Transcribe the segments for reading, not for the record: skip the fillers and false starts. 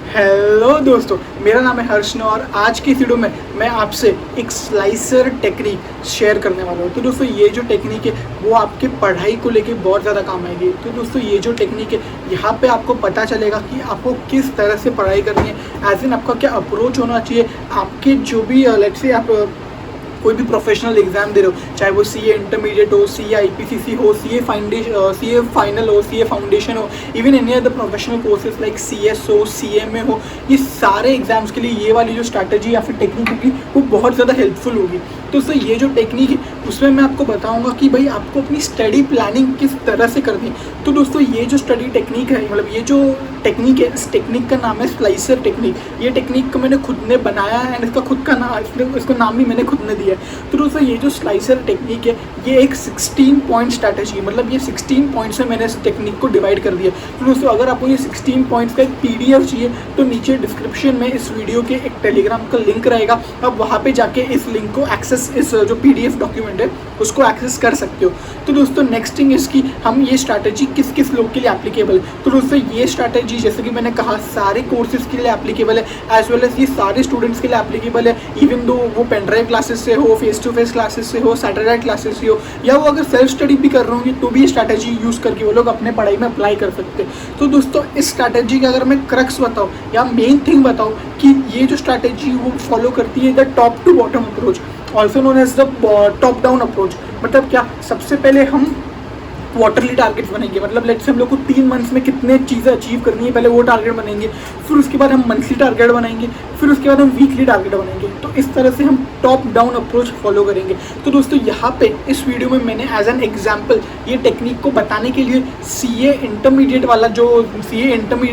Hello दोस्तों, मेरा नाम है हर्षन और आज की इस वीडियो में मैं आपसे एक स्लाइसर टेक्निक शेयर करने वाला हूँ। तो दोस्तों ये जो टेक्निक है वो आपके पढ़ाई को लेके बहुत ज़्यादा काम आएगी। तो दोस्तों ये जो टेक्निक है यहाँ पे आपको पता चलेगा कि आपको किस तरह से पढ़ाई करनी है, एज इन आपका क्या अप्रोच होना चाहिए। आपके जो भी लेट्स से आप कोई भी प्रोफेशनल एग्जाम दे रहे हो, चाहे वो सीए इंटरमीडिएट हो, सीए आईपीसीसी हो, सीए फाइनल हो, सीए फाउंडेशन हो, even any other professional courses like CS हो, सीएमए हो, ये सारे एग्जाम्स के लिए ये वाली जो स्ट्रैटेजी या फिर टेक्निक होगी वो बहुत ज़्यादा हेल्पफुल होगी। तो उससे ये जो टेक्निक है उसमें मैं आपको बताऊंगा कि भाई आपको अपनी स्टडी प्लानिंग किस तरह से करनी है। तो दोस्तों ये जो स्टडी टेक्निक है, मतलब ये जो टेक्निक है, इस टेक्निक का नाम है स्लाइसर टेक्निक। ये टेक्निक को मैंने खुद ने बनाया है एंड इसका खुद का नाम, इसको नाम भी मैंने खुद ने दिया है। तो दोस्तों ये जो स्लाइसर टेक्निक है ये एक 16 पॉइंट स्ट्रैटेजी है, मतलब ये 16 पॉइंट्स में मैंने इस टेक्निक को डिवाइड कर दिया। तो दोस्तों अगर आपको ये 16 पॉइंट्स का एक पीडीएफ चाहिए तो नीचे डिस्क्रिप्शन में इस वीडियो के एक टेलीग्राम का लिंक रहेगा, आप वहाँ पे जाके इस लिंक को एक्सेस, इस जो पीडीएफ डॉक्यूमेंट है उसको एक्सेस कर सकते हो। तो दोस्तों नेक्स्ट थिंग इसकी, हम ये स्ट्रैटेजी किस किस लोग के लिए एप्लीकेबल है। तो दोस्तों ये स्ट्रैटेजी जैसे कि मैंने कहा सारे कोर्सेज के लिए एप्लीकेबल है, एज वेल एज ये सारे स्टूडेंट्स के लिए एप्लीकेबल है। इवन दो वो पेन ड्राइव क्लासेस से हो, फेस टू फेस क्लासेस से हो, सैटेलाइट क्लासेस से हो, या वो अगर सेल्फ स्टडी भी कर रहे होंगे तो भी ये स्ट्रैटेजी यूज़ करके वो लोग अपने पढ़ाई में अप्लाई कर सकते हैं। तो दोस्तों इस स्ट्रैटेजी का अगर मैं क्रक्स बताऊँ या मेन थिंग बताऊँ कि ये जो स्ट्रैटेजी वो फॉलो करती है the top to bottom approach, also known as the top down approach. मतलब क्या, सबसे पहले हम क्वार्टरली टारगेट्स बनेंगे, मतलब लेट्स से हम लोग को 3 मंथ्स में कितने चीज़ें अचीव करनी है पहले वो टारगेट बनेंगे, फिर उसके बाद हम मंथली टारगेट बनाएंगे, फिर उसके बाद हम वीकली टारगेट बनाएंगे। तो इस तरह से हम टॉप डाउन अप्रोच फॉलो करेंगे। तो दोस्तों यहाँ पे इस वीडियो में मैंने एज एन एग्जाम्पल ये टेक्निक को बताने के लिए सीए इंटरमीडिएट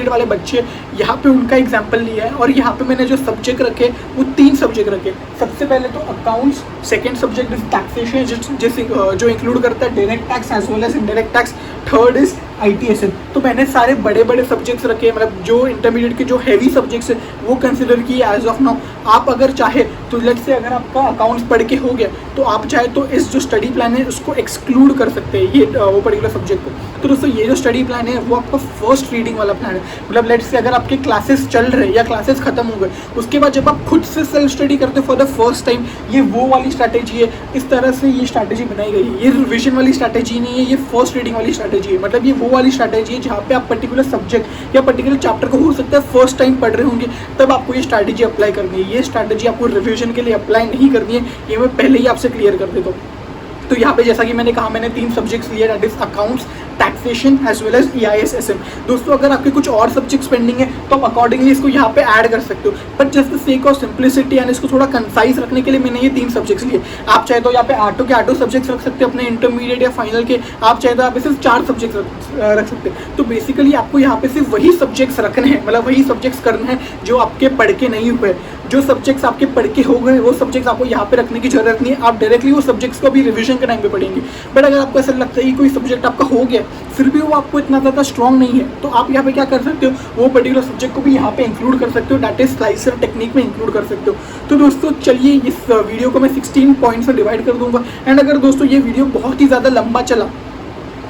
वाले बच्चे यहाँ पे उनका एग्जाम्पल लिया है। और यहाँ पे मैंने जो सब्जेक्ट रखे वो 3 सब्जेक्ट रखे। सबसे पहले तो accounts, second subject is taxation जो इंक्लूड करता है direct tax as well as indirect tax, third is ITSM। तो मैंने सारे बड़े बड़े सब्जेक्ट्स रखे, मतलब जो इंटरमीडिएट के जो हैवी सब्जेक्ट्स है वो कंसिडर किए एज ऑफ नाउ। आप अगर चाहे तो लेट्स से अगर आपका अकाउंट्स पढ़ के हो गया तो आप चाहे तो इस जो स्टडी प्लान है उसको एक्सक्लूड कर सकते हैं, ये वो पर्टिकुलर सब्जेक्ट को। तो दोस्तों ये जो स्टडी प्लान है वो आपका फर्स्ट रीडिंग वाला प्लान है, मतलब लेट्स से अगर आपके क्लासेस चल रहे या क्लासेस खत्म हो गए उसके बाद जब आप खुद से सेल्फ स्टडी करते हो फॉर द फर्स्ट टाइम, ये वो वाली स्ट्रैटेजी है। इस तरह से ये स्ट्रैटेजी बनाई गई है। ये रिविजन वाली स्ट्रैटेजी नहीं है, ये फर्स्ट रीडिंग वाली स्ट्रैटेजी है। मतलब ये वो वाली स्ट्रैटेजी है जहाँ पे आप पर्टिकुलर सब्जेक्ट या पर्टिकुलर चैप्टर को हो सकता है फर्स्ट टाइम पढ़ रहे होंगे, तब आपको ये स्ट्रैटेजी अप्लाई करनी है। ये स्ट्रैटेजी आपको रिविजन के लिए अप्लाई नहीं करनी है, ये मैं पहले ही आपसे क्लियर कर देता हूँ। तो यहाँ पे जैसा कि मैंने कहा मैंने 3 सब्जेक्ट्स लिए, that is accounts, taxation as well as EISSM। दोस्तों अगर आपके कुछ और सब्जेक्ट्स पेंडिंग है तो आप अकॉर्डिंगली इसको यहाँ पे ऐड कर सकते हो, but just the sake of simplicity and इसको थोड़ा कंसाइज रखने के लिए मैंने ये 3 सब्जेक्ट्स लिए। आप चाहे तो यहाँ पे आटो के आटो सब्जेक्ट्स रख सकते हो अपने इंटरमीडिएट या फाइनल के, आप चाहे तो आप सिर्फ 4 सब्जेक्ट्स रख सकते हैं। तो बेसिकली आपको यहाँ पे सिर्फ वही सब्जेक्ट्स रखने हैं, मतलब वही सब्जेक्ट्स करने हैं जो आपके पढ़ के नहीं हुए। जो सब्जेक्ट्स आपके पढ़ के हो गए वो सब्जेक्ट्स आपको यहाँ पे रखने की जरूरत नहीं है, आप डायरेक्टली वो सब्जेक्ट्स को भी रिविजन के टाइम पे पढ़ेंगे। बट अगर आपको ऐसा लगता है कि कोई सब्जेक्ट आपका हो गया फिर भी वो आपको इतना ज़्यादा स्ट्रॉन्ग नहीं है, तो आप यहाँ पे क्या कर सकते हो, वो पर्टिकुलर सब्जेक्ट को भी यहाँ पे इंक्लूड कर सकते हो, दैट इज स्लाइसर टेक्निक में इंक्लूड कर सकते हो। तो दोस्तों चलिए इस वीडियो को मैं 16 पॉइंट्स में डिवाइड कर दूंगा। एंड अगर दोस्तों ये वीडियो बहुत ही ज़्यादा लंबा चला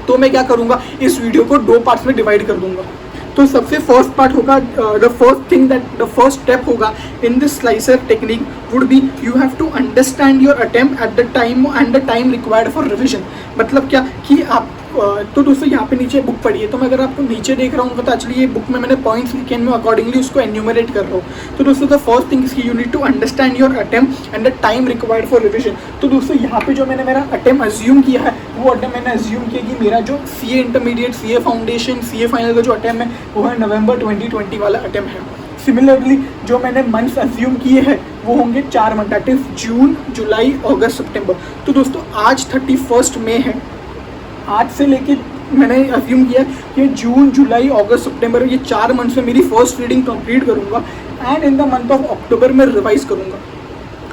तो मैं क्या करूँगा, इस वीडियो को 2 पार्ट्स में डिवाइड कर दूंगा। तो सबसे फर्स्ट पार्ट होगा, द फर्स्ट स्टेप होगा in this slicer technique would be you have to understand your attempt at the time and the time required for revision. मतलब क्या कि आप तो दोस्तों यहाँ पे नीचे बुक पढ़ी है, तो मैं अगर आपको नीचे देख रहा हूँ तो एक्चुअली ये बुक में मैंने पॉइंट्स लिखे हैं, मैं अकॉर्डिंगली उसको एन्यूमरेट कर रहा हूँ। तो दोस्तों the first thing is you need to understand your attempt and the time required for revision. तो दोस्तों यहाँ पे जो मैंने मेरा अटेम्प्ट अज्यूम किया है वो अटेम्प्ट मैंने अज्यूम किया कि मेरा जो CA intermediate, CA foundation, CA final का जो अटेम्प्ट है वो है नवंबर 2020 वाला अटेम्प्ट है। सिमिलरली जो मैंने मंथ्स अज्यूम किए हैं वो होंगे 4 मंथ, दैट इज जून, जुलाई, अगस्त, सितंबर। तो दोस्तों आज 31 मई है, आज से लेके मैंने अज्यूम किया कि जून, जुलाई, अगस्त, सितंबर ये 4 मंथ्स में मेरी फर्स्ट रीडिंग कंप्लीट करूंगा and in the month of October में रिवाइज करूंगा।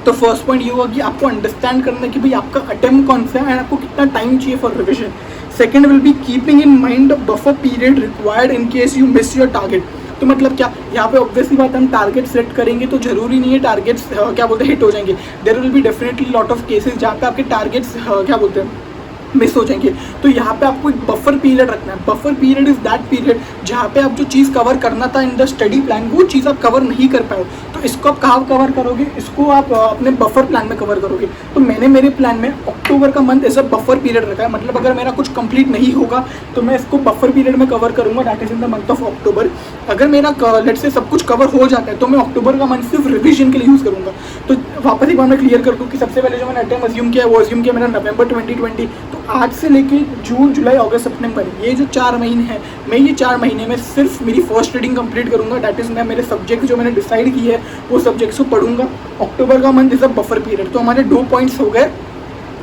तो फर्स्ट पॉइंट ये होगा कि आपको अंडरस्टैंड करना है कि भाई आपका अटेम्प्ट कौन सा है एंड आपको कितना टाइम चाहिए for revision. Second will be keeping in mind the buffer period required in case you miss your target. तो मतलब क्या, यहाँ पे ऑब्वियसली बात हम टारगेट सेट करेंगे तो जरूरी नहीं है टारगेट्स क्या बोलते हैं हिट हो जाएंगे। There will be definitely lot of cases जहाँ पे आपके टारगेट्स क्या बोलते हैं मिस हो जाएंगे। तो यहाँ पे आपको एक बफर पीरियड रखना है। Buffer period is that period जहाँ पे आप जो चीज़ कवर करना था इन द स्टडी प्लान, वो चीज़ आप कवर नहीं कर पाए। तो इसको आप कहाँ कवर करोगे? इसको आप अपने बफर प्लान में कवर करोगे। तो मैंने मेरे प्लान में अक्टूबर का month as a buffer period रखा है। मतलब अगर मेरा कुछ कंप्लीट नहीं होगा तो मैं इसको बफर पीरियड में कवर करूँगा, that is in the month of October. अगर मेरा लेट्स से सब कुछ कवर हो जाता है तो मैं अक्टूबर का मंथ सिर्फ रिविजन के लिए यूज़ करूँगा। तो वापस एक बार मैं क्लियर कर दूँ कि सबसे पहले जो मैंने टाइम अज्यूम किया वो अज्यूम किया मेरा नवंबर 2020। तो आज से लेके जून, जुलाई, अगस्त, सितंबर, ये जो 4 महीने हैं, मैं ये 4 महीने में सिर्फ मेरी फर्स्ट रीडिंग कंप्लीट करूंगा। दैट इज़ मैं मेरे सब्जेक्ट जो मैंने डिसाइड किए है वो सब्जेक्ट्स को पढ़ूंगा। अक्टूबर का month is a buffer period. तो हमारे 2 पॉइंट्स हो गए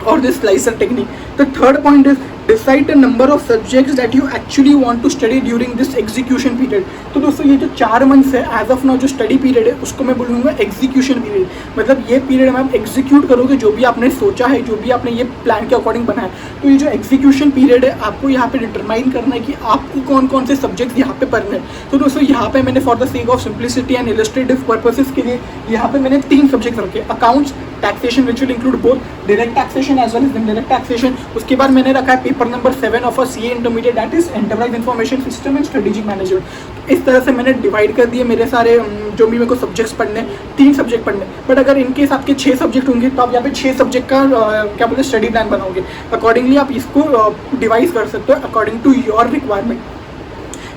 और this slicer technique. The third point is decide the number of subjects that you actually want to study during this execution period. तो दोस्तों ये जो 4 मंथ्स है एज ऑफ नाउ जो स्टडी पीरियड है उसको मैं बोलूँगा एग्जीक्यूशन पीरियड। मतलब ये पीरियड में आप एग्जीक्यूट करोगे जो भी आपने सोचा है, जो भी आपने ये प्लान के अकॉर्डिंग बनाया है। तो ये जो एग्जीक्यूशन पीरियड है आपको यहाँ पे डिटरमाइन करना है कि आपको कौन कौन से सब्जेक्ट्स यहाँ पे पढ़ने हैं। तो दोस्तों यहाँ पे मैंने for the sake of simplicity and illustrative purposes के लिए यहाँ पे मैंने 3 सब्जेक्ट रखे, accounts, taxation which will include both direct taxation as well as indirect taxation. उसके बाद मैंने रखा है paper number 7 of a CA intermediate that is enterprise information system and strategic management. इस तरह से मैंने डिवाइड कर दिए मेरे सारे जो भी मेरे को सब्जेक्ट्स पढ़ने, 3 सब्जेक्ट पढ़ने। बट अगर इनकेस आपके 6 सब्जेक्ट होंगे तो आप यहाँ पे 6 सब्जेक्ट का क्या बोलते हैं स्टडी प्लान बनाओगे। अकॉर्डिंगली आप इसको डिवाइड कर सकते हो according to your requirement.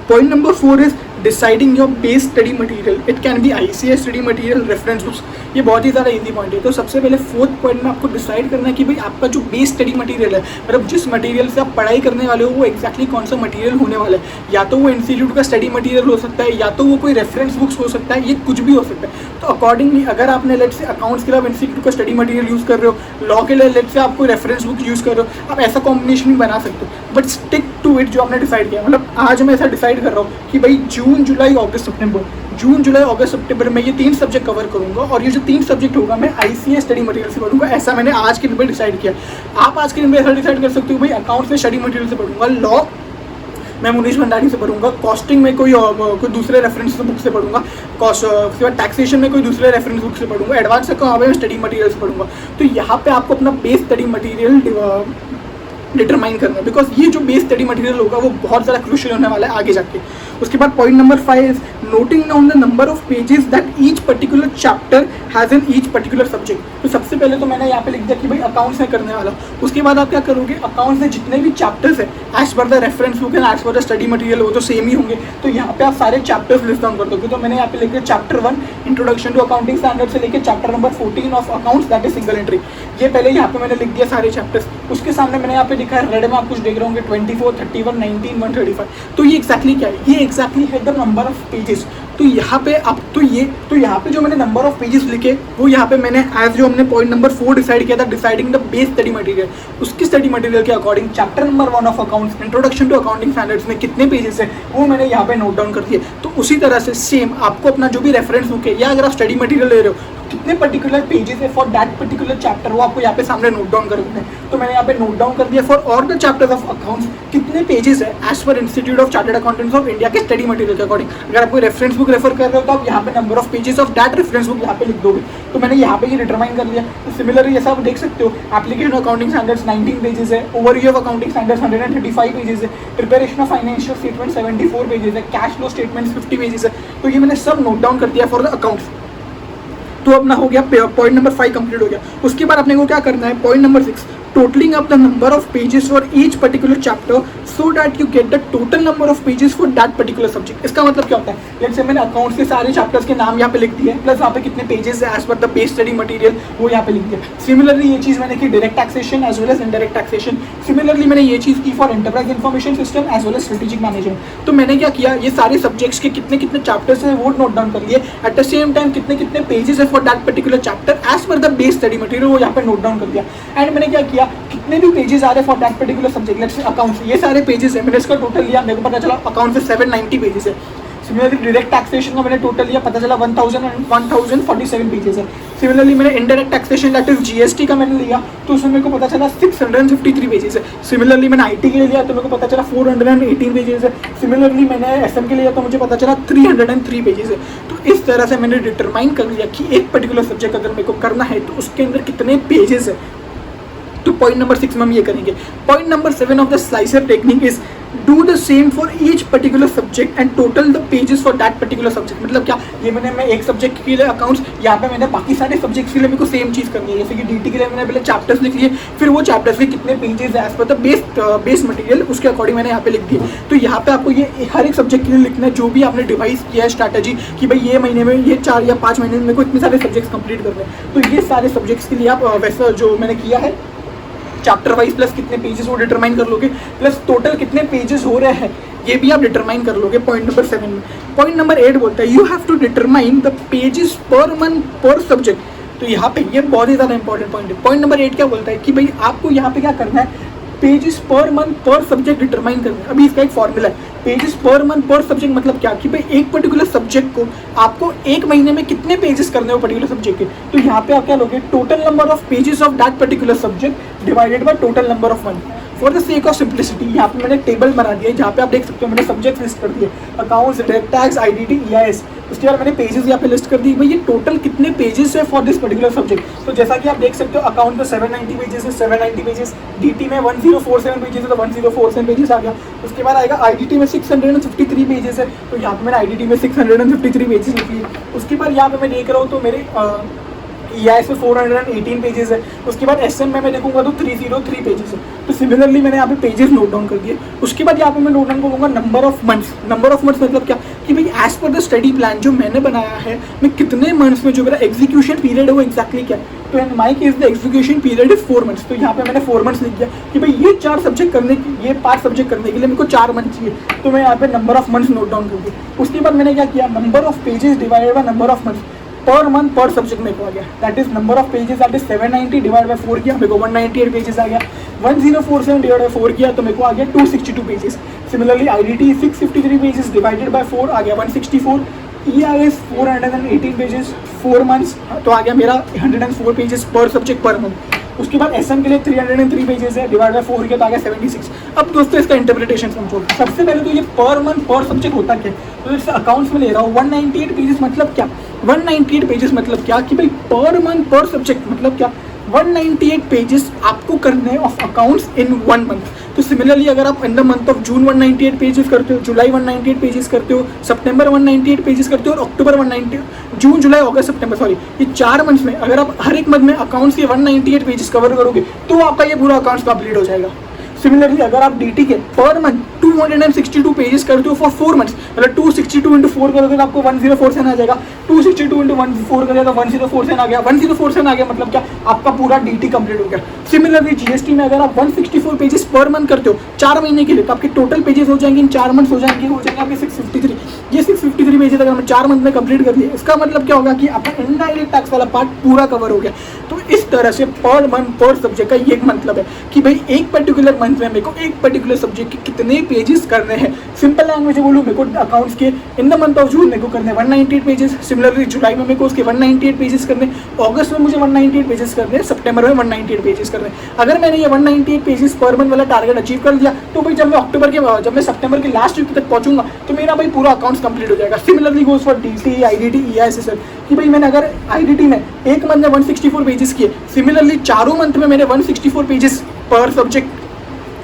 Point number 4 is deciding your base study material. It can be ICS study material, reference books. ये बहुत ही ज़्यादा इजी पॉइंट है। तो सबसे पहले 4th पॉइंट में आपको डिसाइड करना है कि भाई आपका जो बेस स्टडी मटेरियल है, मतलब जिस मटेरियल से आप पढ़ाई करने वाले हो वो एक्जैक्टली कौन सा मटेरियल होने वाला है। या तो वो इंस्टीट्यूट का स्टडी मटेरियल हो सकता है, या तो वो कोई रेफरेंस बुक्स हो सकता है, ये कुछ भी हो सकता है। तो अकॉर्डिंगली अगर आपने लेट्स से अकाउंट्स के लिए आप इंस्टीट्यूट का स्टडी मटेरियल यूज़ कर रहे हो, लॉ के लिए लेट्स से आप कोई रेफरेंस बुक यूज़ कर रहे हो, आप ऐसा कॉम्बिनेशन भी बना सकते हो। बट स्टिक टू इट जो आपने डिसाइड किया। मतलब आज मैं ऐसा डिसाइड कर रहा हूँ कि भाई जून, जुलाई, अगस्त, सितंबर, जून, जुलाई, अगस्त, सितंबर में ये 3 सब्जेक्ट कवर करूंगा और ये जो 3 सब्जेक्ट होगा मैं ICS स्टडी मटेरियल से पढ़ूंगा। ऐसा मैंने आज के दिन में डिसाइड किया। आप आज के दिन में ऐसा डिसाइड कर सकते हो भाई अकाउंट्स में स्टडी मटेरियल से पढ़ूंगा, लॉ मैं मुनीश भंडारी से पढ़ूंगा, कॉस्टिंग में कोई दूसरे रेफरेंस बुक से पढ़ूंगा, उसके बाद टैक्सेशन में कोई दूसरे रेफरेंस बुक से पढ़ूंगा, एडवांस का वहाँ पे मैं स्टडी मटेरियल से पढ़ूंगा। तो यहाँ पे आपको अपना बेस स्टडी मटेरियल डिटरमाइन करना है, बिकॉज ये जो बेस स्टडी मटेरियल होगा वो बहुत ज़्यादा क्रूशियल होने वाला है आगे जाके। उसके बाद point number 5 is noting down the number of pages that each particular chapter has in each particular subject. तो सबसे पहले तो मैंने यहाँ पे लिख दिया कि भाई अकाउंट्स में करने वाला। उसके बाद आप क्या करोगे, अकाउंट्स में जितने भी चैप्टर्स है as per the reference book and as per the study material वो तो सेम ही होंगे। तो यहाँ पे आप सारे चैप्टर्स लिस्ट डाउन कर दोगे। तो मैंने यहाँ पे लिख दिया chapter 1 introduction to accounting standard से लेकर chapter number 14 of accounts that is single entry. ये पहले यहाँ पे मैंने लिख दिया सारे चैप्टर्स। उसके सामने मैंने यहाँ पे लिखा है रेड में आप कुछ देख रहे होंगे 24, 31, 19, 135। तो ये एक्जैक्टली क्या है, ये एक्जैक्टली है द नंबर ऑफ पेजेस। तो यहाँ पे आप तो यहाँ पे जो मैंने नंबर ऑफ पेजेस लिखे वो यहाँ पे मैंने एज जो हमने पॉइंट नंबर 4 डिसाइड किया था deciding the base study material, उसकी स्टडी मटेरियल के according chapter number 1 of accounts introduction to accounting standards में कितने पेजेस है वो मैंने यहाँ पे नोट डाउन कर दिए। तो उसी तरह से सेम आपको अपना जो भी रेफरेंस बुक है या अगर आप स्टडी मटेरियल ले रहे हो कितने पर्टिकुलर पेजेस है फॉर दैट पर्टिकुलर चैप्टर वो आपको यहाँ पे सामने नोट डाउन कर देते हैं। तो मैंने यहाँ पे नोट डाउन कर दिया for all the chapters of accounts कितने पेजेस है as per Institute of Chartered Accountants of India के स्टडी मटेरियल के अकॉर्डिंग। अगर आप कोई रेफरेंस बुक रेफर कर रहे हो तो आप यहाँ पे number of pages of that reference book यहाँ पे लिख दोगे। तो मैंने यहाँ पे ये डिटरमाइन कर लिया। तो सिमिलरली जैसा आप देख सकते हो एप्लीकेशन अकाउंटिंग स्टैंडर्ड्स 19 पेजेस है, overview of accounting standards 135 pages है, preparation of financial statement 74 pages है, कैश फ्लो स्टेटमेंट्स 50 पेजेस है। तो ये मैंने सब नोट डाउन कर दिया फॉर द अकाउंट्स। तो अपना हो गया पॉइंट नंबर 5 कंप्लीट हो गया। उसके बाद अपने को क्या करना है, point number 6 totalling up the number of pages for each particular chapter so that you get the total number of pages for that particular subject. इसका मतलब क्या होता है, लेट्स से मैंने अकाउंट्स के सारे चैप्टर्स के नाम यहाँ पे लिख दिए प्लस यहाँ पे कितने पेजेस है as per the base study material वो यहाँ पे लिख दिया। सिमिलरली ये चीज़ मैंने की direct taxation as well as indirect taxation. Similarly मैंने ये चीज़ की for enterprise information system as well as strategic management. तो मैंने क्या किया, ये सारे सब्जेक्ट्स के कितने कितने चैप्टर्स है वो नोट डाउन कर लिए। एट द सेम टाइम कितने कितने पेजेस है for that particular chapter as per the base study material वो यहाँ पे नोट डाउन कर दिया। एंड मैंने क्या किया, कितने भी पेजेस आ रहे for that particular subject, let's say accounts, ये सारे पेजेस है मैंने इसका टोटल लिया, मेरे को पता चला अकाउंट से 790 पेजेस है। सिमिलरली डायरेक्ट टैक्सेशन का मैंने टोटल लिया, पता चला 1047 पेजेस है। सिमिलरली मैंने indirect taxation that is GST का मैंने लिया तो उसमें मेरे को पता चला 653 पेजेस है। सिमिलरली मैंने IT के लिए लिया तो मेरे को पता चला 418 पेजेस है। सिमिलरली मैंने SM के लिए लिया तो मुझे पता चला 303 पेजेस है। तो इस तरह से मैंने डिटरमाइन कर लिया कि एक पर्टिकुलर सब्जेक्ट अगर मेरे को करना है तो उसके अंदर कितने पेजेस है। तो पॉइंट नंबर 6 में हम ये करेंगे। Point number 7 of the slicer technique is do the same for each particular subject and total the pages for that particular subject. मतलब क्या, ये मैं एक सब्जेक्ट के लिए अकाउंट्स, यहाँ पे मैंने बाकी सारे सब्जेक्ट्स के लिए मेरे को सेम चीज़ करनी है। जैसे कि डीटी के लिए मैंने पहले चैप्टर्स लिख लिए, फिर वो चैप्टर्स के कितने pages as per the base material उसके अकॉर्डिंग मैंने यहाँ पे लिख दिए। तो यहाँ पे आपको ये हर एक सब्जेक्ट के लिए लिखना है, जो भी आपने डिवाइस किया है स्ट्रैटेजी कि भाई ये महीने में, ये 4 या 5 महीने में मेरे को इतने सारे सब्जेक्ट्स कंप्लीट करने हैं। तो ये सारे सब्जेक्ट्स के लिए आप वैसा जो मैंने किया है चैप्टर वाइज प्लस कितने पेजेस वो डिटरमाइन कर लोगे, प्लस टोटल कितने पेजेस हो रहे हैं ये भी आप डिटरमाइन कर लोगे पॉइंट नंबर 7 में। पॉइंट नंबर 8 बोलता है you have to determine the pages per month per subject. तो यहाँ पे ये बहुत ही ज़्यादा इंपॉर्टेंट पॉइंट है। पॉइंट नंबर 8 क्या बोलता है कि भाई आपको यहाँ पे क्या करना है, pages per month per subject determine करना है। अभी इसका एक फॉर्मूला है, pages per month per subject मतलब क्या कि भाई एक पर्टिकुलर सब्जेक्ट को आपको एक महीने में कितने पेजेस करने हैं वो पर्टिकुलर सब्जेक्ट के। तो यहाँ पे आप क्या लोगे, total number of pages of that particular subject divided by total number of month. For the sake of simplicity यहाँ पे मैंने टेबल बना दिया है, जहाँ पे आप देख सकते हो मैंने सब्जेक्ट लिस्ट कर दिए, accounts, direct tax, IDT, EIS. उसके बाद मैंने पेजेस यहाँ पे लिस्ट कर दी, भाई ये टोटल कितने पेजेस है फॉर दिस पर्टिकुलर सब्जेक्ट। तो जैसा कि आप देख सकते हो अकाउंट में 790 पेजेस है, 790 पेजेस, डीटी में 1047 पेजेस है तो 1047 पेजेस आ गया। उसके बाद आएगा आईडीटी में 653 पेजेस है, तो यहाँ पे मैंने आईडीटी में 653 पेजेस लिखी है। उसके बाद यहाँ पे मैं देख रहा हूँ तो मेरे EIS में 418 पेजेस है। उसके बाद SM में मैं देखूंगा तो 303 पेजेस है। तो सिमिलरली मैंने यहाँ पे पेजेस नोट डाउन कर दिए। उसके बाद यहाँ पे मैं नोट डाउन करूँगा number of months. Number of months मतलब क्या कि भाई as per the study plan जो मैंने बनाया है, मैं कितने मंथ्स में जो मेरा एग्जीक्यूशन पीरियड है वो एक्जैक्टली क्या है। तो in my case the execution period is 4 months. तो यहाँ पे मैंने 4 मंथ्स लिख दिया कि भाई ये 4 सब्जेक्ट करने की, ये 5 सब्जेक्ट करने के लिए मेरे को 4 मंथ चाहिए। तो मैं यहाँ पे number of months note down कर दिया। उसके बाद मैंने क्या किया, number of pages divided by number of months पर मंथ पर सब्जेक्ट मेरे को आ गया। That is number of pages that is 790 divide by 4 किया, मेरे को 198 पेजेस आ गया। 1047 डिवाइड बाय 4 किया तो मेरे को आ गया 262 pages. Similarly IDT 653 pages divided by 4 आ गया 164। EIS 418 पेजेस 4 मंथ्स तो आ गया मेरा 104 पेजेस पर सब्जेक्ट पर मंथ। उसके बाद SM के लिए 303 पेजेस है, डिवाइड बाय 4 किया तो आ गया 76। अब दोस्तों इसका इंटरप्रिटेशन समझो। सबसे पहले तो ये पर मंथ पर सब्जेक्ट होता क्या है, तो जैसे अकाउंट्स में ले रहा हूँ 198 पेजेस मतलब क्या, 198 पेजेस मतलब क्या कि भाई पर मंथ पर सब्जेक्ट मतलब क्या, 198 पेजेस आपको करने ऑफ अकाउंट्स इन 1 मंथ। तो सिमिलरली अगर आप in the month of June 198 pages करते हो, जुलाई 198 पेजेस करते हो, सितंबर 198 पेजेस करते हो और अक्टूबर 190, जून जुलाई अगस्त सितंबर, सॉरी ये 4 मंथ्स में अगर आप हर एक मंथ में अकाउंट्स के 198 पेजेस कवर करोगे तो आपका ये पूरा अकाउंट्स कंप्लीट हो जाएगा। सिमिलरली अगर आप डीटी के पर मंथ 262 पेजेस करते हो फॉर 4 मंथ्स, मतलब 262 इंटू 4 करोगे तो आपको 104 आ जाएगा। 262 इंटू 4 करोगे तो 104 आ गया। 104 आ गया मतलब क्या, आपका पूरा डीटी कंप्लीट हो गया। सिमिलरली जीएसटी में अगर आप 164 पेजेस पर मंथ करते हो 4 महीने के लिए तो आपके टोटल पेजेस हो जाएंगे इन 4 मंथ्स हो जाएंगे आपके 653। ये 653 पेजेस अगर मैं 4 मंथ में कंप्लीट कर दिए, इसका मतलब क्या होगा कि आपका इनडायरेक्ट टैक्स वाला पार्ट पूरा कवर हो गया। तो इस तरह से पर मंथ पर सब्जेक्ट का ये मतलब है कि भाई एक पर्टिकुलर मंथ में मेरे को एक पर्टिकुलर सब्जेक्ट के कितने पेजेस करने हैं। सिंपल लैंग्वेज में बोलूँ, मेरे को अकाउंट्स के in the month of June मेरे को करने 198 पेजेस, सिमिलरली जुलाई में मेरे को उसके 198 पेजेस करने, अगस्त में मुझे 198 पेजेस करने, सितंबर में 198 पेजेस करने। अगर मैंने ये 198 पेजेस पर मंथ वाला टारगेट अचीव कर लिया तो भाई जब मैं सितंबर के लास्ट वीक तक पहुंचूंगा तो मेरा भाई पूरा अकाउंट्स कंप्लीट हो जाएगा। Similarly goes for DT, IDT, EIS कि भाई मैंने अगर आईडीटी में एक मंथ में 164 पेजेस किए, सिमिलरली चारों मंथ में मैंने 164 पेजेस पर सब्जेक्ट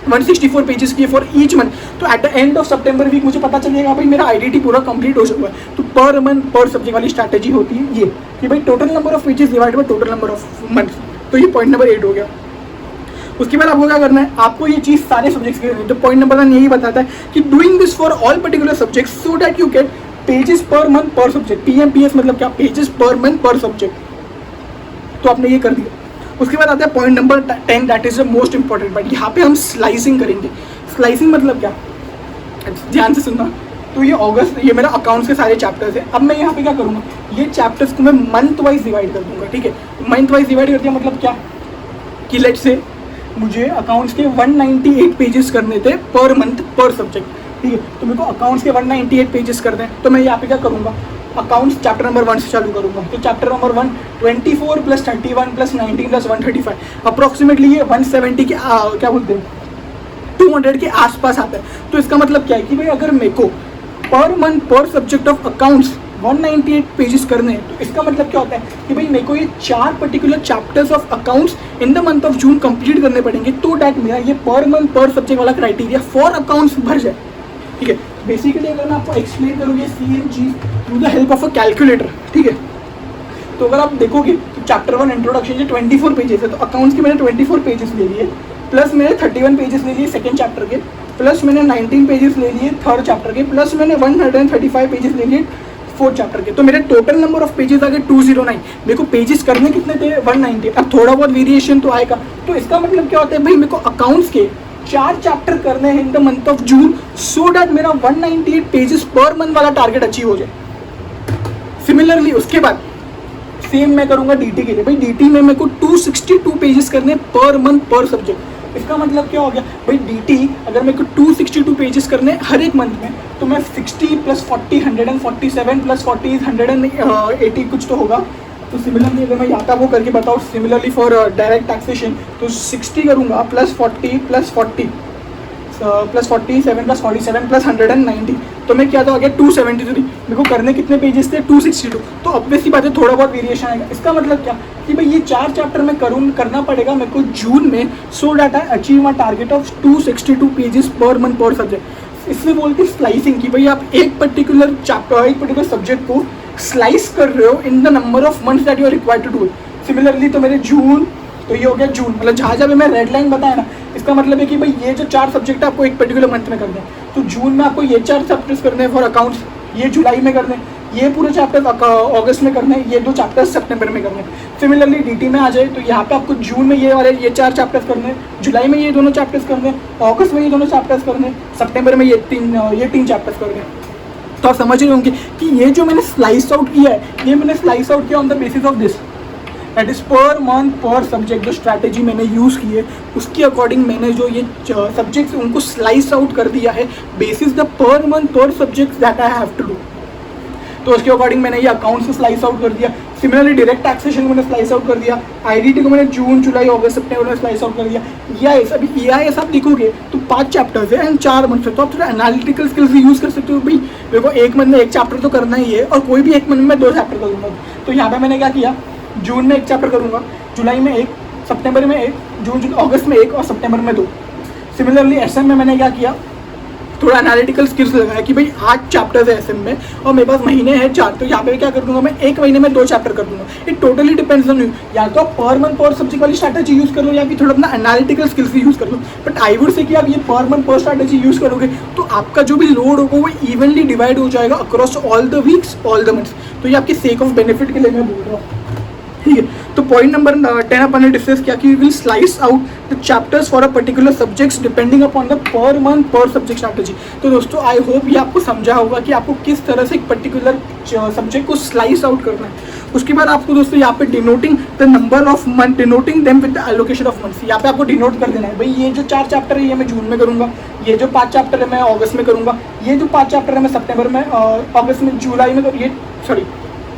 164 पेजेस किए फॉर ईच मंथ, तो एट द एंड ऑफ सितंबर वीक मुझे पता चलेगा भाई मेरा आईडीटी पूरा कंप्लीट हो चुका है। तो पर मंथ पर सब्जेक्ट वाली स्ट्रैटेजी होती है ये कि भाई total number of pages divide by total number of month. तो ये पॉइंट नंबर 8 हो गया। उसके बाद आपको क्या करना है, आपको ये चीज़ सारे सब्जेक्ट्स की करनी है। तो पॉइंट नंबर 1 यही बताता है कि doing this for all particular subjects so that you get pages per month per subject. PMPS मतलब क्या, pages per month per subject. तो आपने ये कर दिया। उसके बाद आता है point number 10, that is the most important part. यहाँ पे हम स्लाइसिंग करेंगे। स्लाइसिंग मतलब क्या, ध्यान से सुनना। तो ये अगस्त, ये मेरा अकाउंट्स के सारे चैप्टर्स है। अब मैं यहाँ पे क्या करूँगा, ये चैप्टर्स को मैं मंथ वाइज डिवाइड कर दूंगा। ठीक है, मंथ वाइज डिवाइड कर दिया मतलब क्या कि लेट से मुझे अकाउंट्स के 198 पेजेस करने थे पर मंथ पर सब्जेक्ट। ठीक है, तो मेरे को अकाउंट्स के 198 पेजेस करने हैं। तो मैं यहाँ पे क्या करूँगा, अकाउंट्स चैप्टर नंबर 1 से चालू करूँगा। तो चैप्टर नंबर 1 24 + 31 + 19 + 135 अप्रॉक्सीमेटली ये 170 के क्या बोलते हैं 200 के आसपास आता है। तो इसका मतलब क्या है कि भाई अगर मेरे को पर month per subject of accounts 198 pages करने हैं। तो इसका मतलब क्या होता है कि भाई मेरे को ये 4 particular chapters of accounts in the month of June complete करने पड़ेंगे, तो डैट मेरा ये पर मंथ पर सब्जेक्ट वाला क्राइटेरिया फॉर अकाउंट्स भर जाए। ठीक है, बेसिकली अगर मैं आपको एक्सप्लेन करूँ ये same cheese through the help of a calculator. ठीक है, तो अगर आप देखोगे तो चैप्टर 1 इंट्रोडक्शन ये 24 पेजेस है, तो अकाउंट्स के मैंने 24 पेजेस ले लिए, प्लस मैंने 31 पेजेस ले लिए सेकेंड चैप्टर के, प्लस मैंने 19 पेजेस ले लिए थर्ड चैप्टर के, प्लस मैंने 135 पेजेस ले लिए फोर्थ चैप्टर के। तो मेरे टोटल नंबर ऑफ पेजेस आ गए 209। मेरे को पेजेस करने कितने थे 190। अब थोड़ा बहुत वेरिएशन तो आएगा। तो इसका मतलब क्या होता है भाई, मेरे को अकाउंट्स के 4 चैप्टर करने हैं in the month of June, so that मेरा 198 पेजेस पर मंथ वाला टारगेट अचीव हो जाए। सिमिलरली उसके बाद सेम मैं करूंगा डीटी के लिए। भाई डीटी में मेरे को 262 पेजेस करने पर मंथ पर सब्जेक्ट। इसका मतलब क्या हो गया भाई, डीटी अगर मेरे को 262 पेजेस करने हर एक मंथ में, तो मैं 60 प्लस 40 147 प्लस 40 180 कुछ तो होगा। तो सिमिलरली अगर मैं यहाँ का वो करके बताऊँ, सिमिलरली फॉर डायरेक्ट टैक्सेशन तो 60 करूँगा plus 40 plus 40 plus 47 plus 47 plus 190, तो मैं क्या था आ गया 273। मेरे को करने कितने पेजेस थे 262। तो ऑब्वियसली बात है थोड़ा बहुत वेरिएशन आएगा। इसका मतलब क्या कि भाई ये 4 चैप्टर में करना पड़ेगा मेरे को जून में, so that I achieve my target of 262 pages per month per subject. इसमें बोलते हैं स्लाइसिंग की भाई आप एक पर्टिकुलर चैप्टर एक पर्टिकुलर सब्जेक्ट को स्लाइस कर रहे हो in the number of months that you are required to do it. Similarly तो मेरे जून, तो ये हो गया जून, मतलब जहाँ जहाँ मैं रेड लाइन बताया ना, इसका मतलब है कि भाई ये जो 4 सब्जेक्ट है आपको एक पर्टिकुलर मंथ में करने हैं। तो जून में आपको ये 4 चैप्टर्स करने हैं फॉर अकाउंट्स, ये जुलाई में करने हैं, ये पूरे चैप्टर अगस्त में करने हैं, ये 2 चैप्टर्स सितंबर में करने हैं। सिमिलरली डीटी में आ जाए तो यहाँ पे आपको जून में ये 4 चैप्टर्स करने हैं, जुलाई में ये दोनों चैप्टर्स करने हैं, अगस्त में ये दोनों चैप्टर्स करने हैं, सितंबर में ये तीन चैप्टर्स करने हैं। तो आप समझ रहे होंगे कि ये जो मैंने स्लाइस आउट किया है, ये मैंने स्लाइस आउट किया on the basis of this, that is पर मंथ पर सब्जेक्ट। जो स्ट्रैटेजी मैंने यूज़ की है उसके अकॉर्डिंग मैंने जो ये सब्जेक्ट्स उनको स्लाइस आउट कर दिया है basis the per month per subjects that I have to do. तो उसके अकॉर्डिंग मैंने ये अकाउंट्स को स्लाइस आउट कर दिया। सिमिलरली डायरेक्ट टैक्सेशन को मैंने स्लाइस आउट कर दिया, आईडीटी को मैंने जून जुलाई अगस्त सितंबर में स्लाइस आउट कर दिया। ईआईएस, अभी ईआईएस आप देखोगे तो 5 चैप्टर्स है एंड 4 मंथ है, तो आप थोड़ा एनालिटिकल स्किल्स भी यूज़ कर सकते हो। भाई मेरे को एक मंथ में 1 चैप्टर तो करना ही है, और कोई भी एक मंथ में 2 चैप्टर करूँगा। तो यहाँ पे मैंने क्या किया, जून में 1 चैप्टर करूँगा, जुलाई में 1, सितंबर में 1, अगस्त में 1 और सितंबर में 2। सिमिलरली एसएम में मैंने क्या किया, थोड़ा एनालिटिकल स्किल्स लगाया कि भाई 8 चैप्टर्स है एसएम में और मेरे पास महीने हैं 4, तो यहाँ पे क्या कर दूंगा मैं 1 महीने में 2 चैप्टर कर दूंगा। It totally depends on you, या तो आप पर मंथ पर सब्जेक्ट वाली स्ट्रैटेजी यूज़ कर लो या फिर थोड़ा अपना एनालिटिकल स्किल्स भी यूज़ कर लो। बट आई वुड से कि आप ये पर मंथ पर स्ट्रैटेजी यूज़ करोगे तो आपका जो भी लोड होगा वो इवनली डिवाइड हो जाएगा across all the weeks all the months. तो ये आपके सेक ऑफ बेनिफिट के लिए मैं बोल रहा हूँ। ठीक है, तो पॉइंट नंबर 10 अपन ने डिस्कस किया कि we will slice out the chapters for a particular subjects depending upon the per month per subject strategy. तो दोस्तों आई होप ये आपको समझा होगा कि आपको किस तरह से एक पर्टिकुलर सब्जेक्ट को स्लाइस आउट करना है। उसके बाद आपको दोस्तों यहाँ पे denoting the number of month, denoting them with the allocation of months, यहाँ पे आपको डिनोट कर देना है भाई ये जो 4 चैप्टर है ये मैं जून में करूँगा, ये जो 5 चैप्टर है मैं अगस्त में करूँगा, ये जो 5 चैप्टर है मैं सितंबर में, अगस्त में, जुलाई में, ये सॉरी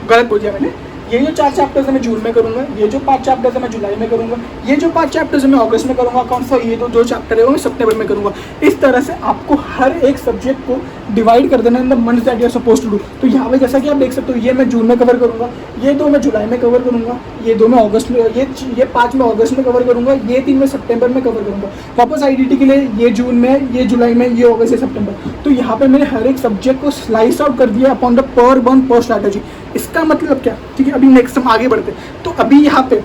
गलत बोल दिया मैंने, ये जो 4 चैप्टर्स है मैं जून में करूँगा, ये जो 5 चैप्टर्स है मैं जुलाई में करूँगा, ये जो 5 चैप्टर्स है मैं अगस्त में करूँगा अकाउंट्स का, ये 2 चैप्टर है वो मैं सितंबर में करूँगा। इस तरह से आपको हर एक सब्जेक्ट को डिवाइड कर देना in the months that you are suppose to do. तो यहाँ पे जैसा कि आप देख सकते हो ये मैं जून में कवर करूँगा, ये 2 मैं जुलाई में कवर करूँगा, ये 2 मैं अगस्त में, ये 5 मैं अगस्त में कवर करूँगा, ये 3 मैं सितंबर में कवर करूँगा। वापस आईडीटी के लिए ये जून में, ये जुलाई में, ये अगस्त, ये सितंबर। तो यहाँ पे मैंने हर एक सब्जेक्ट को स्लाइस आउट कर दिया अपॉन द पर मंथ पर स्ट्रैटेजी। इसका मतलब क्या, ठीक है, अभी नेक्स्ट हम आगे बढ़ते हैं। तो अभी यहाँ पे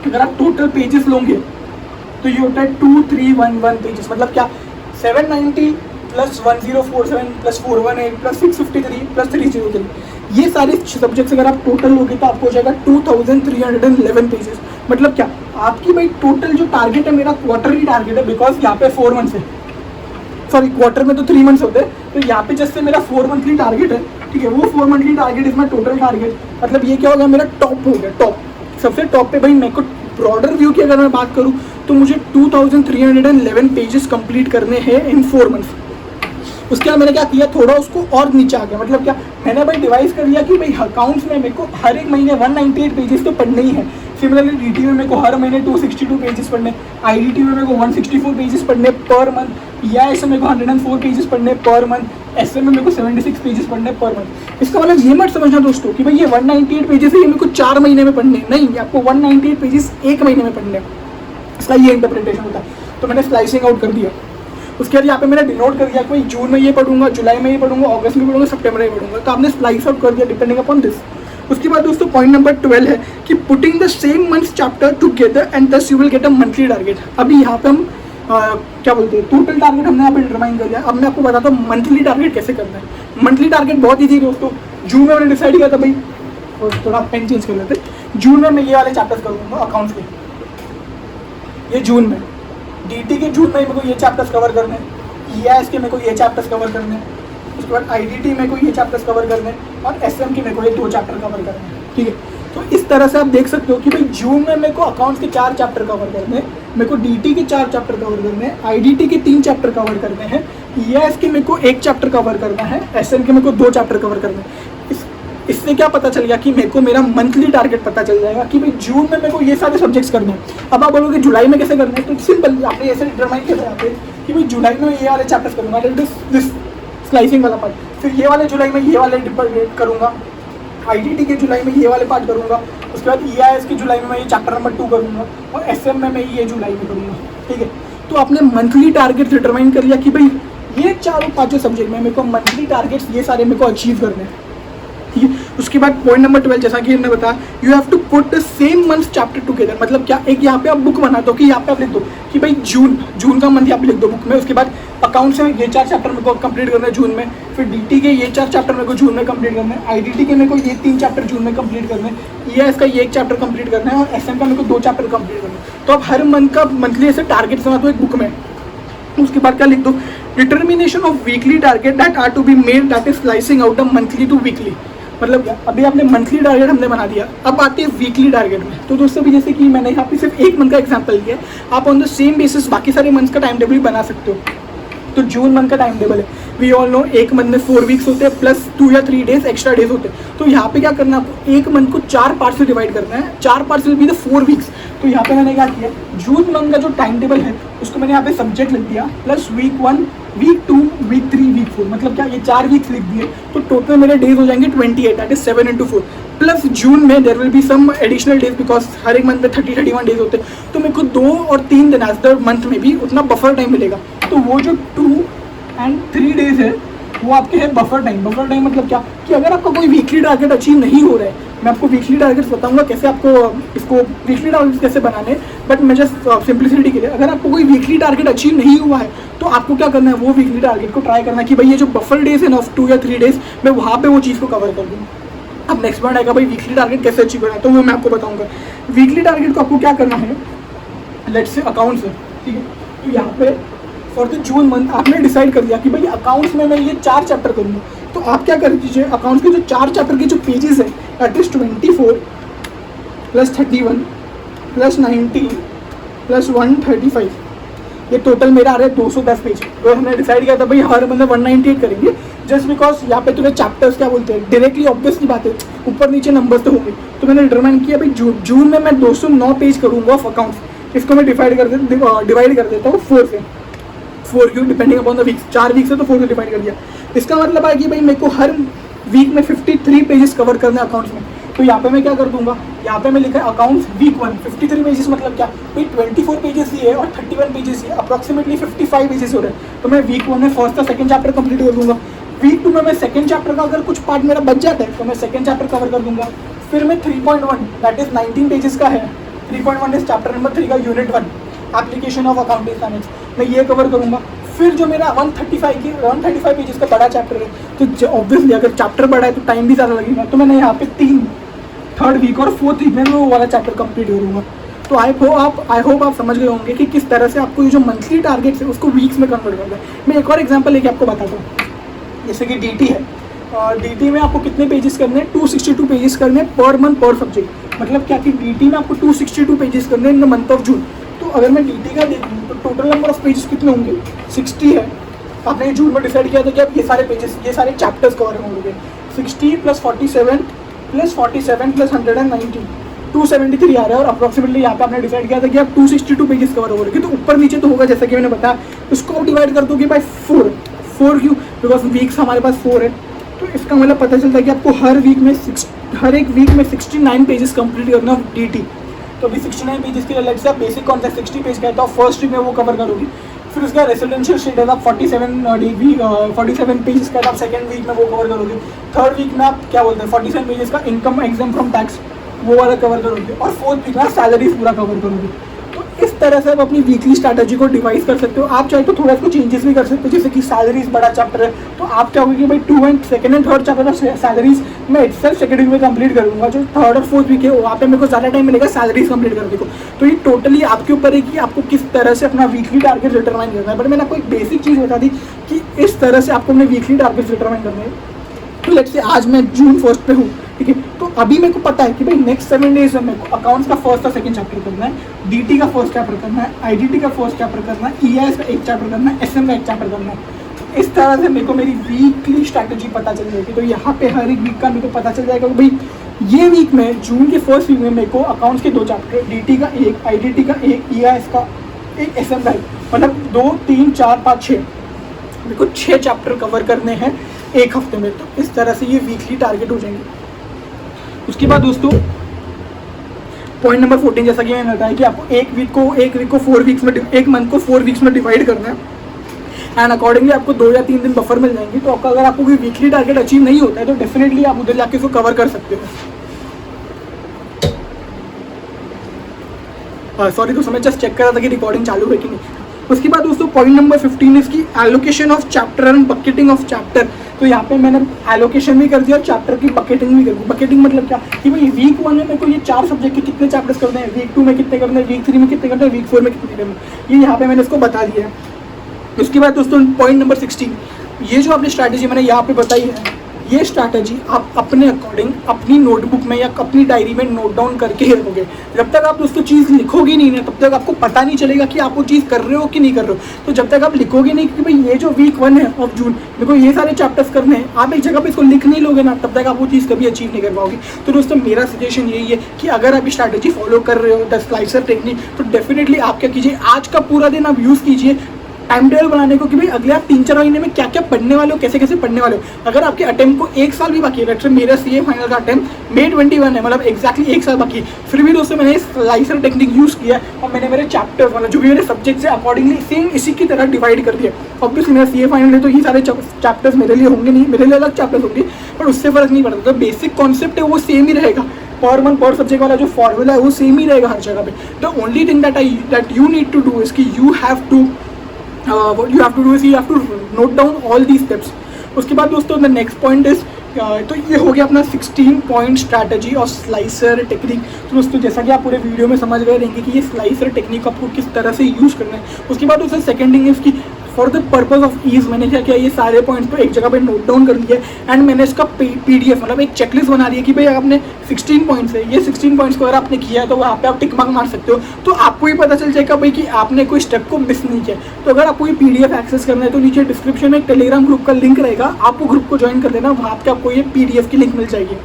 अगर आप टोटल पेजेस लोगे तो ये होता है 2311 पेजेस, मतलब क्या 790 प्लस 1047 प्लस 418 प्लस 653 प्लस 303, ये सारे सब्जेक्ट्स अगर आप टोटल लोगे तो आपको हो जाएगा 2311 पेजेस। मतलब क्या आपकी भाई टोटल जो टारगेट है मेरा क्वार्टरली टारगेट है, बिकॉज यहाँ पे 4 मंथ्स है, सॉरी क्वार्टर में तो 3 मंथ्स होते हैं, तो यहाँ पे जैसे मेरा 4 मंथली टारगेट है, ठीक है, वो 4 monthly target is my total target. मतलब ये क्या होगा, मेरा टॉप हो गया, टॉप सबसे टॉप पे भाई मेरे को ब्रॉडर व्यू की अगर मैं बात करूँ तो मुझे 2311 पेजेस कंप्लीट करने हैं इन 4 मंथ्स। उसके बाद मैंने क्या किया, थोड़ा उसको और नीचे आ गया, मतलब क्या, मैंने भाई डिवाइस कर लिया कि भाई अकाउंट्स में मेरे को हर एक महीने 198 पेजेस तो पढ़ने ही है। सिमिलरली डीटी में मेरे को हर महीने 262 पेजेस पढ़ने, आईडीटी में मेरे को 164 पेजेस पढ़ने पर मंथ, या ऐसे मेरे को 104 पेजेस पढ़ने पर मंथ, ऐसे में मेरे को 76 पेजेस पढ़ने पर मंथ। इसका मतलब ये मत समझना दोस्तों कि भाई ये 198 पेजेस है ये मेरे को 4 महीने में पढ़ने, नहीं, आपको 198 पेजेस 1 महीने में पढ़ने, इसका ये इंटरप्रिटेशन होता है। तो मैंने स्लाइसिंग आउट कर दिया। उसके बाद यहाँ पे मैंने डिनोट कर दिया कि भाई जून में ये पढ़ूंगा, जुलाई में ये पढ़ूंगा, अगस्त में पढ़ूंगा, सितंबर में पढ़ूंगा, तो आपने स्लाइस आउट कर दिया डिपेंडिंग अपॉन दिस। उसके बाद दोस्तों पॉइंट नंबर 12 है कि putting the same months chapter together and thus you will get a monthly target. अभी यहाँ पे हम क्या बोलते हैं, टोटल टारगेट हमने यहाँ पे डिटरमाइन कर लिया। अब मैं आपको बताता हूँ मंथली टारगेट कैसे करना है। मंथली टारगेट बहुत ईजी दोस्तों, जून में मैंने डिसाइड किया था भाई, और थोड़ा पेन चेंज कर लेते, जून में मैं ये वाले चैप्टर्स करूँगा अकाउंट्स के, ये जून में, डीटी के जून में मेरे को ये चैप्टर्स कवर करने हैं, ईआईएस के मेरे को ये चैप्टर्स कवर करने हैं, उसके बाद आईडीटी में को ये चैप्टर्स कवर करने हैं, और एसएम के मेरे को ये 2 चैप्टर कवर करने हैं, ठीक है। तो इस तरह से आप देख सकते हो कि भाई जून में मेरे को अकाउंट्स के 4 चैप्टर कवर करने हैं, मेरे को डीटी के 4 चैप्टर कवर करने हैं, आईडीटी के 3 चैप्टर कवर करने हैं, ईआईएस के मेरे को 1 चैप्टर कवर करना है, एसएम के मेरे को 2 चैप्टर कवर करने हैं। इससे क्या पता चल गया कि मेरे को मेरा मंथली टारगेट पता चल जाएगा कि भाई जून में मेरे को ये सारे सब्जेक्ट्स करने हैं। अब आप बोलोगे जुलाई में कैसे करना है, तो सिंपल, आपने ऐसे डिटरमाइन किया यहाँ पे कि भाई जुलाई में ये वाले चैप्टर्स करूँगा, दिस स्लाइसिंग वाला पार्ट, फिर ये वाले जुलाई में ये वाले करूँगा, आईडीटी के जुलाई में ये वाले पार्ट करूँगा, उसके बाद ईआईएस के जुलाई में मैं ये चैप्टर नंबर 2 करूँगा, और एसएम में मैं ये जुलाई में करूँगा, ठीक है। तो आपने मंथली टारगेट डिटरमाइन कर लिया कि भाई ये 4-5 सब्जेक्ट में मेरे को मंथली टारगेट्स ये सारे मेरे को अचीव करने हैं, ठीक है। उसके बाद पॉइंट नंबर 12 जैसा कि हमने बताया, you have to put the same month chapter together, मतलब क्या, एक यहाँ पे आप बुक बना दो कि यहाँ पे आप लिख दो कि भाई जून का मंथ यहाँ पे लिख दो बुक में। उसके बाद अकाउंट्स में ये 4 चैप्टर मेरे को कंप्लीट करना है जून में, फिर डीटी के ये 4 चैप्टर मेरे को जून में कंप्लीट करना है, आईडीटी के मेरे को ये 3 चैप्टर जून में कंप्लीट करना है, ईआईएस का ये 1 चैप्टर कंप्लीट करना है, और एसएम का मेरे को 2 चैप्टर कंप्लीट करना है। तो आप हर मंथ का मंथली ऐसे टारगेट बना दो एक बुक में। उसके बाद क्या लिख दो, determination of weekly target that are to be made, that is slicing out of monthly to weekly. मतलब क्या, अभी आपने मंथली टारगेट हमने बना दिया, अब आती है वीकली टारगेट में। तो दोस्तों भी जैसे कि मैंने यहाँ पे सिर्फ 1 मंथ का एग्जांपल लिया, आप ऑन द सेम बेसिस बाकी सारे मंथ्स का टाइम टेबल बना सकते हो। तो जून मंथ का टाइम टेबल है, वी ऑल नो, 1 मंथ में 4 वीक्स होते हैं प्लस 2 या 3 डेज एक्स्ट्रा डेज होते हैं। तो यहाँ पे क्या करना है आपको, 1 मंथ को 4 पार्ट्स में डिवाइड करना है, 4 parts will be the 4 weeks. तो यहाँ पे मैंने क्या किया, जून मंथ का जो टाइम टेबल है उसको मैंने यहाँ पे सब्जेक्ट लिख दिया, plus week 1, week 2, week 3, week 4, मतलब क्या, ये 4 वीक्स लिख दिए। तो टोटल मेरे डेज हो जाएंगे 28, दैट इज 7 × 4, प्लस जून में there will be some additional days, because हर एक मंथ में 30-31 डेज होते हैं। तो मेरे को 2 और 3 दिन एज द मंथ में भी उतना बफर टाइम मिलेगा। तो वो जो 2 और 3 डेज है वो आपके है बफर टाइम। बफर टाइम मतलब क्या, कि अगर आपका कोई वीकली टारगेट अचीव नहीं हो रहा है, मैं आपको वीकली टारगेट्स बताऊंगा कैसे आपको इसको वीकली टारगेट्स कैसे बनाने, बट मैं जस्ट सिंप्लिसिटी के लिए, अगर आपको कोई वीकली टारगेट अचीव नहीं हुआ है तो आपको क्या करना है, वो वीकली टारगेट को ट्राई करना है कि भाई ये जो बफर डेज है ना, 2 या 3 डेज, मैं वहाँ पे वो चीज़ को कवर कर दूँ। अब नेक्स्ट पॉइंट आएगा भाई वीकली टारगेट कैसे अचीव करना है, तो वो मैं आपको बताऊँगा। वीकली टारगेट को आपको क्या करना है, लेट्स से अकाउंट्स है, ठीक है। तो यहाँ पे फॉर द जून मंथ आपने डिसाइड कर दिया कि भाई अकाउंट्स में मैं ये 4 चैप्टर करूँगा। तो आप क्या कर दीजिए, अकाउंट्स के जो 4 चैप्टर के जो पेजेस है, दैट इज 24 + 31 + 19 + 135, ये टोटल मेरा आ रहा है 210 पेज। तो हमने डिसाइड किया था भाई हर बंदा 198 करेंगे, जस्ट बिकॉज यहाँ पे तुम्हें चैप्टर्स क्या बोलते हैं, डायरेक्टली ऑब्वियसली बात है, ऊपर नीचे नंबर्स तो होंगे। तो मैंने डिटरमाइन किया भाई जून में मैं 209 पेज करूँगा ऑफ अकाउंट्स। इसको मैं डिवाइड कर देता हूँ 4 से, 4 क्यों, depending upon the weeks, 4 weeks है तो 4 से डिवाइड कर दिया। इसका मतलब है कि भाई मेरे को हर वीक में 53 पेजेस कवर करने अकाउंट्स में। तो यहाँ पे मैं क्या कर दूंगा, यहाँ पे मैं लिखा है अकाउंट्स वीक 1 53 पेजेस, मतलब क्या भाई 24 पेजेस ही है और 31 पेजेस ही है, अप्रॉक्सीमेटली 55 पेजेस हो रहे हैं। तो मैं वीक 1 में फर्स्ट और सेकंड चैप्टर कंप्लीट कर दूंगा। वीक 2 में मैं सेकंड चैप्टर का अगर कुछ पार्ट मेरा बच जाता है तो मैं सेकंड चैप्टर कवर कर दूंगा। फिर मैं 3.1 दैट इज 19 पेजेस का है, 3.1 इज चैप्टर नंबर 3 का unit 1 application of accounting finance, मैं ये कवर करूंगा। फिर जो मेरा 135 पेजेस का बड़ा चैप्टर है, तो ऑब्वियसली अगर चैप्टर बड़ा है तो टाइम भी ज़्यादा लगेगा, तो मैंने यहाँ पे 3rd वीक और 4th वीक में वो वाला चैप्टर कंप्लीट करूँगा। तो आई होप आप समझ गए होंगे कि किस तरह से आपको ये जो मंथली टारगेट्स है उसको वीक्स में कन्वर्ट करना है। मैं एक और एग्जांपल लेके आपको बताता हूँ, जैसे कि डीटी है, डीटी में आपको कितने पेजेस करने हैं, 262 पेजेस करने हैं पर मंथ पर सब्जेक्ट। मतलब क्या कि डीटी में आपको 262 पेजेस करने हैं in the month of June. तो अगर मैं डीटी का देखूँ तो टोटल नंबर ऑफ पेजेस कितने होंगे, 60 है। आपने जून में डिसाइड किया था कि आप ये सारे पेजेस, ये सारे चैप्टर्स कवर करोगे। 60 + 47 + 47 + 190 273 आ रहा है, और अप्रॉक्सीमेटली यहाँ पे आपने डिसाइड किया था कि आप 262 पेजेस कवर करोगे। तो ऊपर नीचे तो होगा जैसा कि मैंने बताया, उसको आप डिवाइड कर दोगे बाय 4 क्यों? बिकॉज वीक्स हमारे पास 4 है। तो इसका मतलब पता चलता है कि आपको हर एक वीक में 69 पेजेस कंप्लीट करना DT। तो अभी 69 पेजेस के अलग से आप बेसिक कॉन्सेप्ट 60 पेज का है तो आप फर्स्ट वीक में वो कवर करोगे। फिर उसका रेसिडेंशियल स्टेटस आप 47 पेजेस का आप सेकंड वीक में वो कवर करोगे। थर्ड वीक में आप क्या बोलते हैं 47 पेजेस का इनकम एग्जाम फ्रॉम टैक्स वो वाला कवर करोगे, और फोर्थ वीक में आप सैलरीज पूरा कवर करोगे। तो इस तरह से आप अपनी वीकली स्ट्रैटेजी को डिवाइस कर सकते हो। आप चाहे तो थोड़ा इसको चेंजेस भी कर सकते हो, जैसे कि सैलरीज बड़ा चैप्टर है तो आप चाहोगे कि भाई second and third chapter of salaries मैं इटसेल्फ सेकंड वीक में कंप्लीट करूँगा, जो थर्ड और फोर्थ वीक है वहाँ पे मेरे को ज़्यादा टाइम मिलेगा सैलरीज कंप्लीट करने को। तो ये टोटली आपके ऊपर है कि आपको किस तरह से अपना वीकली टारगेट डिटरमाइन करना है। बट मैंने आपको एक बेसिक चीज़ बता दी कि इस तरह से आपको अपने वीकली टारगेट डिटरमाइन करने हैं। तो लेट्स से आज मैं जून 1 पे हूँ, ठीक है, तो अभी मेरे को पता है कि भाई नेक्स्ट 7 डेज में मेरे को अकाउंट्स का फर्स्ट और सेकंड चैप्टर करना है, DT का फर्स्ट चैप्टर करना है, IDT का फर्स्ट चैप्टर करना है, EIS का एक चैप्टर करना है, SM का एक चैप्टर करना है। इस तरह से मेरे को मेरी वीकली स्ट्रैटेजी पता चल जाएगी। तो यहाँ पे हर एक वीक का मेरे को पता चल जाएगा कि भाई ये वीक में जून के फर्स्ट वीक में मेरे को अकाउंट्स के 2 चैप्टर, DT का एक, IDT का एक, EIS का एक, SM का एक, मतलब 2 3 4 5 6 मेरे को 6 चैप्टर कवर करने हैं एक हफ्ते में। तो इस तरह से ये वीकली टारगेट हो जाएंगे। उसके बाद दोस्तों पॉइंट नंबर 14, जैसा कि मैंने बताया कि आपको एक वीक को 4 वीक्स में, एक मंथ को 4 वीक्स में डिवाइड करना है, एंड अकॉर्डिंगली आपको 2 या 3 दिन बफर मिल जाएंगे। तो अगर आपको कोई वीकली टारगेट अचीव नहीं होता है तो डेफिनेटली आप उधर जाके इसको कवर कर सकते हो। सॉरी दोस्तों, मैं जस्ट चेक कर रहा था कि रिकॉर्डिंग चालू है कि नहीं। उसके बाद दोस्तों पॉइंट नंबर 15 इसकी allocation of chapter and bucketing of chapter. तो यहाँ पे मैंने एलोकेशन भी कर दिया और चैप्टर की बकेटिंग भी कर दी। बकेटिंग मतलब क्या कि भाई वीक 1 में मेरे को ये 4 सब्जेक्ट के कितने चैप्टर्स करने हैं, वीक 2 में कितने करने हैं, वीक 3 में कितने करने हैं, वीक 4 में कितने करने हैं, ये यहाँ पे मैंने इसको बता दिया है। उसके बाद दोस्तों पॉइंट नंबर 16, ये जो आपने स्ट्रैटेजी मैंने यहाँ पे बताई है, ये स्ट्रैटेजी आप अपने अकॉर्डिंग अपनी नोटबुक में या अपनी डायरी में नोट डाउन करके ही रखोगे। जब तक आप दोस्तों चीज़ लिखोगे नहीं ना, तब तक आपको पता नहीं चलेगा कि आप वो चीज़ कर रहे हो कि नहीं कर रहे हो। तो जब तक आप लिखोगे नहीं कि भाई ये जो वीक 1 है ऑफ जून मेरे को ये सारे चैप्टर्स करने हैं, आप एक जगह पे इसको लिख नहीं लोगे ना, तब तक आप वो चीज़ कभी अचीव नहीं कर पाओगे। तो दोस्तों मेरा सजेशन यही है कि अगर आप स्ट्रैटेजी फॉलो कर रहे हो द स्लाइसर टेक्निक, तो डेफिनेटली आप क्या कीजिए, आज का पूरा दिन आप यूज़ कीजिए टाइम टेबल बनाने को कि भाई अगले आप 3-4 महीने में क्या क्या पढ़ने वाले हो, कैसे कैसे पढ़ने वाले हो। अगर आपके अटेम्प्ट को 1 साल भी बाकी है, लेट्स से मेरा CA फाइनल का अटेम्प्ट May 21 है, मतलब एक्जैक्टली 1 साल बाकी, फिर भी दोस्तों मैंने स्लाइसर टेक्निक यूज़ किया और मैंने मेरे चैप्टर मतलब जो भी मेरे सब्जेक्ट से अकॉर्डिंगली सेम इसी की तरह डिवाइड कर दिया। ऑब्वियसली मेरा CA फाइनल है तो ये सारे चैप्टर्स मेरे लिए होंगे नहीं, मेरे लिए अलग चैप्टर्स होंगे, पर उससे फर्क नहीं पड़ता। तो बेसिक कॉन्सेप्ट है वो सेम ही रहेगा, पर मंथ पर सब्जेक्ट वाला जो फॉर्मूला है वो सेम ही रहेगा हर जगह पे। The only thing that you need to do is कि you have to note down all the steps. उसके बाद दोस्तों द नेक्स्ट पॉइंट इज, तो ये हो गया अपना 16 पॉइंट स्ट्रैटेजी और स्लाइसर टेक्निक। तो दोस्तों जैसा कि आप पूरे वीडियो में समझ गए रहेंगे कि ये स्लाइसर टेक्निक आपको किस तरह से यूज़ करना है। उसके बाद दोस्तों सेकेंड थिंग इसकी for the purpose of ease मैंने क्या किया, ये सारे पॉइंट्स को एक जगह पे नोट डाउन कर दिया एंड मैंने इसका PDF मतलब एक चेकलिस्ट बना दिया कि भाई आपने 16 पॉइंट्स है, ये 16 पॉइंट्स को अगर आपने किया है तो वहाँ पे आप टिक मार्क मार सकते हो। तो आपको ही पता चल जाएगा भाई कि आपने कोई स्टेप को मिस नहीं किया। तो अगर आपको ये PDF एक्सेस करना है तो नीचे डिस्क्रिप्शन में एक टेलीग्राम ग्रुप का लिंक रहेगा, आप वो ग्रुप को ज्वाइन कर लेना, वहाँ पे आपको ये PDF की लिंक मिल जाएगी।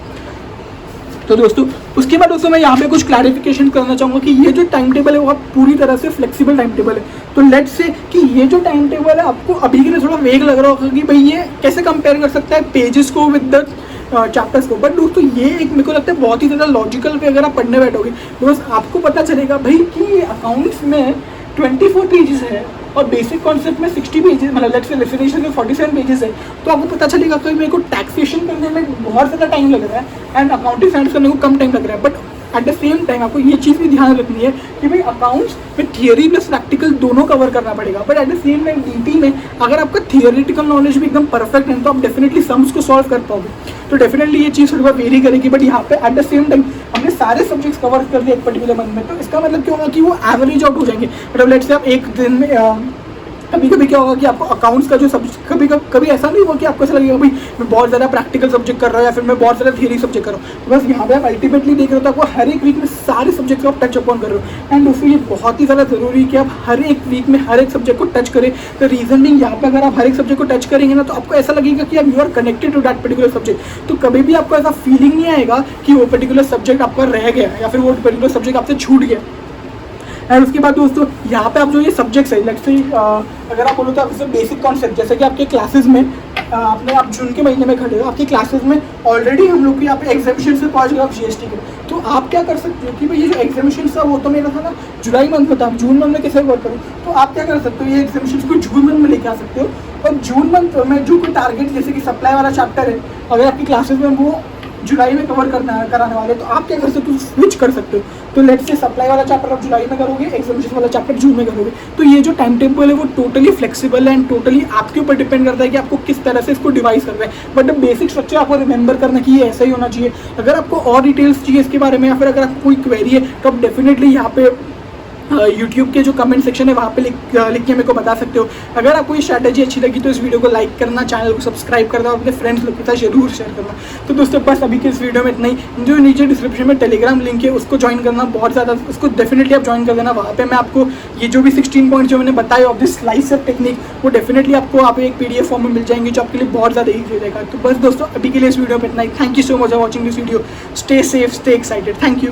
तो दोस्तों उसके बाद दोस्तों मैं यहाँ पे कुछ क्लैरिफिकेशन करना चाहूँगा कि ये जो टाइम टेबल है वो पूरी तरह से फ्लेक्सिबल टाइम टेबल है। तो लेट्स से कि ये जो टाइम टेबल है आपको अभी के लिए थोड़ा वेग लग रहा होगा कि भाई ये कैसे कंपेयर कर सकता है पेजेस को विद द चैप्टर्स को, बट दोस्तों ये एक मेरे को लगता है बहुत ही ज़्यादा लॉजिकल वे अगर आप पढ़ने बैठोगे बिकॉज आपको पता चलेगा भाई कि अकाउंट्स में 24 पेजेस है और बेसिक कॉन्सेप्ट में 60 पेजेस, मतलब लेट्स से रेफिनेशन में 47 पेजेस है। तो आपको पता चलेगा कि मेरे को टैक्सेशन करने में बहुत ज़्यादा टाइम लग रहा है एंड अकाउंटिंग साइंस करने को कम टाइम लग रहा है। But at the same time आपको ये चीज़ भी ध्यान रखनी है कि भाई अकाउंट्स में थियरी प्लस प्रैक्टिकल दोनों कवर करना पड़ेगा। But at the same time DT में अगर आपका थियोरेटिकल नॉलेज भी एकदम परफेक्ट है तो आप डेफिनेटली सम्स को सॉल्व कर पाओगे। तो डेफिनेटली ये चीज़ थोड़ी बहुत वेरी करेगी, बट यहाँ पे एट द सेम टाइम हमने सारे सब्जेक्ट्स कवर कर दिए एक पर्टिकुलर मंथ में। तो इसका मतलब क्या होगा कि वो एवरेज आउट हो जाएंगे। मतलब लेट्स से आप एक दिन में कभी कभी क्या होगा कि आपको अकाउंट्स का जो सब्जेक्ट कभी ऐसा नहीं हुआ कि आपको ऐसा लगेगा भाई मैं बहुत ज़्यादा प्रैक्टिकल सब्जेक्ट कर रहा हूँ या फिर मैं बहुत ज़्यादा थियरी सब्जेक्ट कर रहा हूँ। तो बस यहाँ पे आप अल्टीमेटली देख रहे हो तो आपको हर एक वीक में सारे सब्जेक्ट को आप टच अपॉन कर रहे हो। एंड दोस्तों ये बहुत ही ज़्यादा ज़रूरी है कि आप हर एक वीक में हर एक सब्जेक्ट को टच करें। तो रीजन बिंग यहाँ पे अगर आप हर एक सब्जेक्ट को टच करेंगे ना तो आपको ऐसा लगेगा कि आप you are connected to that particular subject. तो कभी भी आपको ऐसा फीलिंग नहीं आएगा कि वो पर्टिकुलर सब्जेक्ट आपका रह गया या फिर वो पर्टिकुलर सब्जेक्ट आपसे छूट गया। एंड उसके बाद दोस्तों यहाँ पे आप जो ये सब्जेक्ट्स है लेट्स से अगर आप बोलो तो आपसे बेसिक कॉन्सेप्ट जैसे कि आपके क्लासेस में आप जून के महीने में खड़े हो, आपकी क्लासेस में ऑलरेडी हम लोग की यहाँ पे एग्जामिशन से पहुँच गए आप जीएसटी के। तो आप क्या कर सकते हो कि भाई ये जो एग्जामिशन था वो तो मेरा था ना जुलाई मंथ में था, आप जून मंथ में कैसे वर्क करूँ। तो आप क्या कर सकते हो ये एग्जामिशन को जून मंथ में लेके आ सकते हो। और जून मंथ में जो कोई टारगेट जैसे कि सप्लाई वाला चैप्टर है अगर आपकी क्लासेस में वो जुलाई में कवर कराने वाले तो आप क्या कर सकते हो स्विच कर सकते हो। तो लेट्स से सप्लाई वाला चैप्टर आप जुलाई में करोगे, एग्जामिनेशन वाला चैप्टर जून में करोगे। तो ये जो टाइम टेबल है वो टोटली फ्लेक्सिबल है एंड टोटली आपके ऊपर डिपेंड करता है कि आपको किस तरह से इसको डिवाइस करना है। बट बेसिक स्ट्रक्चर आपको रिमेंबर करना कि ये ऐसा ही होना चाहिए। अगर आपको और डिटेल्स चाहिए इसके बारे में या फिर अगर आपको कोई क्वेरी है तो आप डेफिनेटली यहाँ पे यूट्यूब के जो कमेंट सेक्शन है वहाँ पे लिख के मेरे को बता सकते हो। अगर आपको ये स्ट्रैटेजी अच्छी लगी तो इस वीडियो को लाइक करना, चैनल को सब्सक्राइब करना और अपने फ्रेंड्स लोग के साथ जरूर शेयर करना। तो दोस्तों बस अभी के इस वीडियो में इतना ही। जो नीचे डिस्क्रिप्शन में टेलीग्राम लिंक है उसको ज्वाइन करना बहुत ज़्यादा, उसको डेफिनेटली आप ज्वाइन कर देना। वहाँ पे मैं आपको ये जो भी 16 पॉइंट जो मैंने बताया ऑफ दिस स्लाइसर टेक्निक वो डेफिनेटली आपको आप एक PDF फॉर्म में मिल जाएंगे जो आपके लिए बहुत ज़्यादा ईजी हो जाएगा। तो बस दोस्तों अभी के लिए इस वीडियो में इतना ही। Thank you so much for watching this video. Stay safe, stay excited. Thank you.